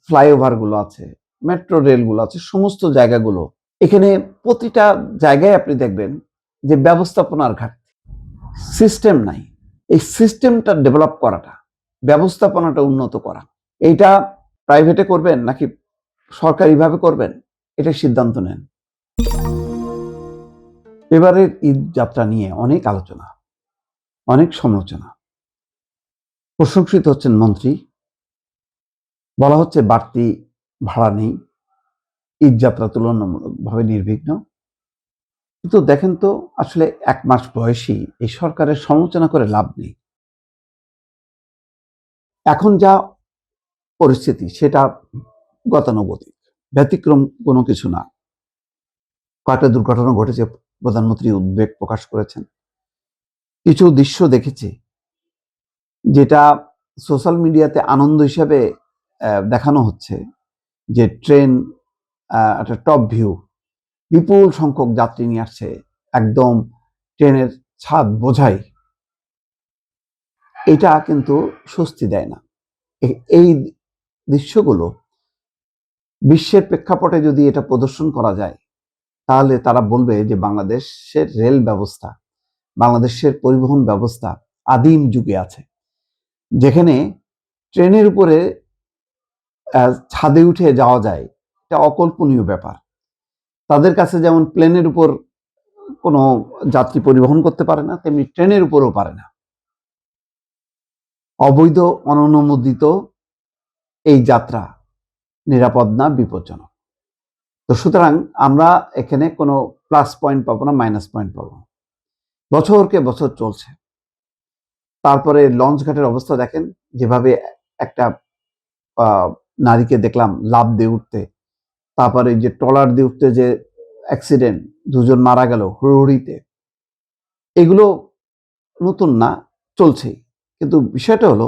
ফ্লাইওভারগুলো আছে, মেট্রো রেলগুলো আছে, সমস্ত জায়গাগুলো, এখানে প্রতিটা জায়গায় আপনি দেখবেন যে ব্যবস্থাপনার ঘাটতি, সিস্টেম নাই। এই সিস্টেমটা ডেভেলপ করাটা, ব্যবস্থাপনাটা উন্নত করা, এইটা প্রাইভেটে করবেন নাকি সরকারিভাবে করবেন, এটা সিদ্ধান্ত নেন। এবারের ঈদ যাত্রা নিয়ে অনেক আলোচনা, অনেক সমালোচনা। প্রশংসিত হচ্ছেন মন্ত্রী, বলা হচ্ছে বাড়তি ভাড়া নেই, ঈদ যাত্রা তুলনামূলকভাবে নির্বিঘ্ন। কিন্তু দেখেন তো, আসলে 1 মাস বয়সী এই সরকারের সমালোচনা করে লাভ নেই। এখন যা পরিস্থিতি সেটা গতানুগতিক, ব্যতিক্রম কোনো কিছু না। কয়েকটা দুর্ঘটনা ঘটেছে, প্রধানমন্ত্রী উদ্বেগ প্রকাশ করেছেন। কিছু দৃশ্য দেখেছি যেটা সোশ্যাল মিডিয়াতে আনন্দ হিসেবে দেখানো হচ্ছে, যে ট্রেন একটা টপ ভিউ, বিপুল সংখ্যক যাত্রী নিয়ে আসছে, একদম ট্রেনের ছাদ বোঝাই। এটা কিন্তু স্বস্তি দেয় না। এই দৃশ্যগুলো বিশ্বের প্রেক্ষাপটে যদি এটা প্রদর্শন করা যায়, তাহলে তারা বলবে যে বাংলাদেশের রেল ব্যবস্থা, বাংলাদেশের পরিবহন ব্যবস্থা আদিম যুগে আছে, যেখানে ট্রেনের উপরে ছাদে উঠে যাওয়া যায়। এটা অকল্পনীয় ব্যাপার। তাদের কাছে যেমন প্লেনের উপর কোনো যাত্রী পরিবহন করতে পারে না, তেমনি ট্রেনের উপরও পারে না। অবৈধ, অননুমোদিত এই যাত্রা নিরাপদ না, বিপজ্জনক। তো সুতরাং আমরা এখানে কোনো প্লাস পয়েন্ট পাবো না, মাইনাস পয়েন্ট পাবো না। বছরকে বছর চলছে। তারপরে লঞ্চ ঘাটের অবস্থা দেখেন, যেভাবে একটা নারীকে দেখলাম লাফ দিয়ে উঠতে, তারপরে যে ট্রলার দিয়ে উঠতে যে অ্যাক্সিডেন্ট, 2 জন মারা গেল হুড়হুড়িতে। এগুলো নতুন না, চলছেই। কিন্তু বিষয়টা হলো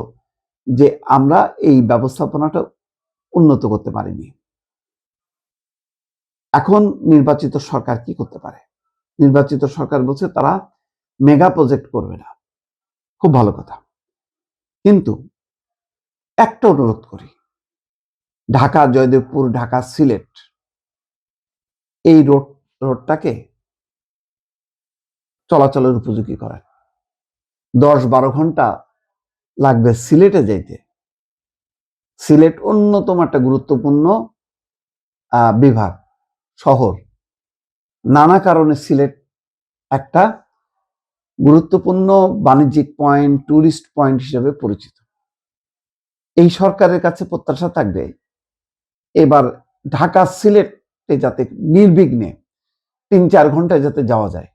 যে আমরা এই ব্যবস্থাপনাটা উন্নত করতে পারিনি। এখন নির্বাচিত সরকার কি করতে পারে? নির্বাচিত সরকার বলছে তারা মেগা প্রজেক্ট করবে না, খুব ভালো কথা। কিন্তু একটা অনুরোধ করি, ঢাকা জয়দেবপুর, ঢাকা সিলেট, এই রোডটাকে চলাচলের উপযোগী করেন। 10-12 ঘন্টা লাগবে সিলেটে যাইতে। সিলেট অন্যতম একটা গুরুত্বপূর্ণ বিভাগ, শহর। নানা কারণে সিলেট একটা গুরুত্বপূর্ণ বাণিজ্যিক পয়েন্ট, টুরিস্ট পয়েন্ট হিসেবে পরিচিত। এই সরকারের কাছে প্রত্যাশা থাকবে এবার ঢাকা সিলেটে যাতে নির্বিঘ্নে 3-4 ঘন্টায় যাতে যাওয়া যায়,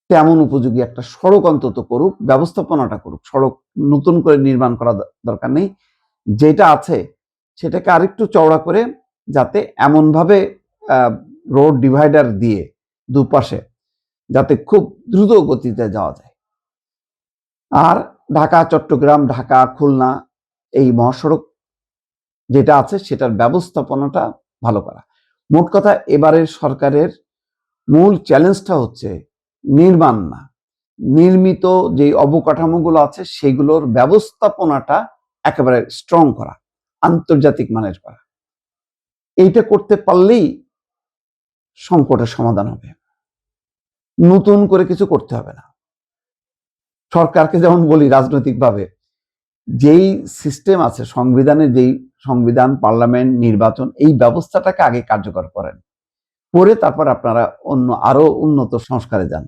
তেমন উপযোগী একটা সড়ক অন্তত করুক, ব্যবস্থাপনাটা করুক। সড়ক নতুন করে নির্মাণ করা দরকার নেই, যেটা আছে সেটাকে আরেকটু চওড়া করে, যাতে এমনভাবে রোড ডিভাইডার দিয়ে দুপাশে যাতে খুব দ্রুত গতিতে যাওয়া যায়। আর ঢাকা চট্টগ্রাম, ঢাকা খুলনা এই মহাসড়ক যেটা আছে সেটার ব্যবস্থাপনাটা ভালো করা। মোট কথা, এবারের সরকারের মূল চ্যালেঞ্জটা হচ্ছে নির্মাণ না, নির্মিত যে অবকাঠামোগুলো আছে সেগুলোর ব্যবস্থাপনাটা একেবারে স্ট্রং করা, আন্তর্জাতিক মানের করা। এইটা করতে পারলেই সংকটের সমাধান হবে। নতুন করে কিছু করতে হবে না। সরকারকে যেমন বলি রাজনৈতিকভাবে, যেই সিস্টেম আছে সংবিধানে, যেই সংবিধান, পার্লামেন্ট, নির্বাচন, এই ব্যবস্থাটাকে আগে কার্যকর করেন, করে তারপর আপনারা অন্য আরো উন্নত সংস্কারে যান।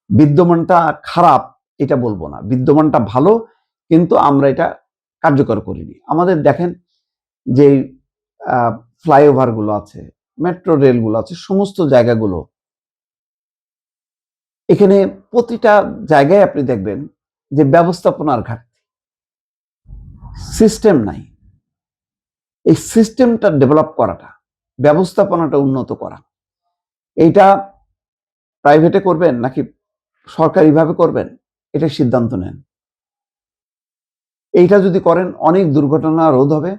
বিদ্যমানটা খারাপ এটা বলবো না, বিদ্যমানটা ভালো, কিন্তু আমরা এটা কার্যকর করিনি। আমাদের দেখেন যে ফ্লাইওভারগুলো আছে, মেট্রো রেলগুলো আছে, সমস্ত জায়গাগুলো, এখানে প্রতিটা জায়গায় আপনি দেখবেন যে ব্যবস্থাপনার ঘাটতি, সিস্টেম নাই। এই সিস্টেমটা ডেভেলপ করাটা, ব্যবস্থাপনাটা উন্নত করা, এইটা প্রাইভেটে করবেন নাকি সরকারিভাবে করবেন, এটা সিদ্ধান্ত নেন। এইটা যদি করেন অনেক দুর্ঘটনা রোধ হবে।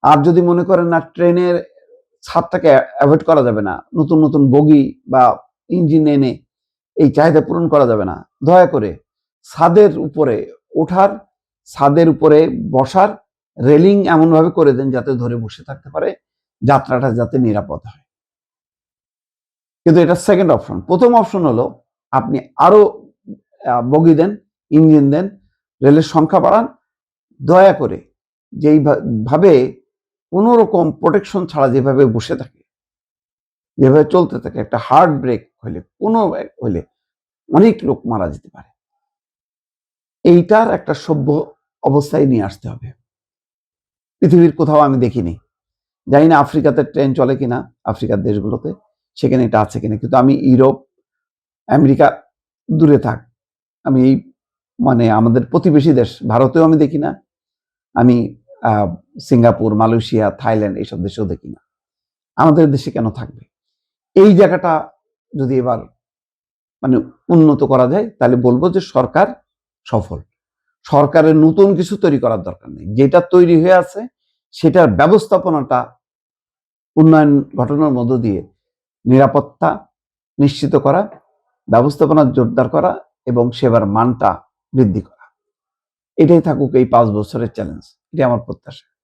আর যদি মনে করেন না ট্রেনের ছাদটাকে অ্যাভয়েড করা যাবে না, নতুন নতুন বগি বা ইঞ্জিন এনে এই চাহিদা পূরণ করা যাবে না, দয়া করে ছাদের উপরে ওঠার, ছাদের উপরে বসার রেলিং এমনভাবে করে দেন যাতে ধরে বসে থাকতে পারে, যাত্রাটা যাতে নিরাপদ হয়। কিন্তু এটা সেকেন্ড অপশন। প্রথম অপশন হলো আপনি আরো বগি দেন, ইঞ্জিন দেন, রেলের সংখ্যা বাড়ান, দয়া করে যেইভাবে কোনো রকম প্রোটেকশন ছাড়া যেভাবে বসে থাকে, যেভাবে চলতে থাকে, একটা হার্ট ব্রেক হলে হলে অনেক লোক মারা যেতে পারে। এইটার একটা সভ্য অবস্থায় নিয়ে আসতে হবে। পৃথিবীর কোথাও আমি দেখিনি, জানি না আফ্রিকাতে ট্রেন চলে কিনা, আফ্রিকার দেশগুলোতে সেখানে এটা আছে কিনা, কিন্তু আমি ইউরোপ, আমেরিকা দূরে থাক, আমি এই মানে আমাদের প্রতিবেশী দেশ ভারতেও আমি দেখি না, আমি সিঙ্গাপুর, মালয়েশিয়া, থাইল্যান্ড এইসব দেশেও দেখি না। আমাদের দেশে কেন থাকবে? এই জায়গাটা যদি এবার মানে উন্নত করা যায় তাহলে বলবো যে সরকার সফল। সরকারের নতুন কিছু তৈরি করার দরকার নেই, যেটা তৈরি হয়ে আছে সেটার ব্যবস্থাপনাটা উন্নয়ন ঘটনার মধ্য দিয়ে নিরাপত্তা নিশ্চিত করা, ব্যবস্থাপনা জোরদার করা এবং সেবার মানটা বৃদ্ধি করা। এটাই থাকুক এই 5 বছরের চ্যালেঞ্জ, এটাই আমার প্রত্যাশা।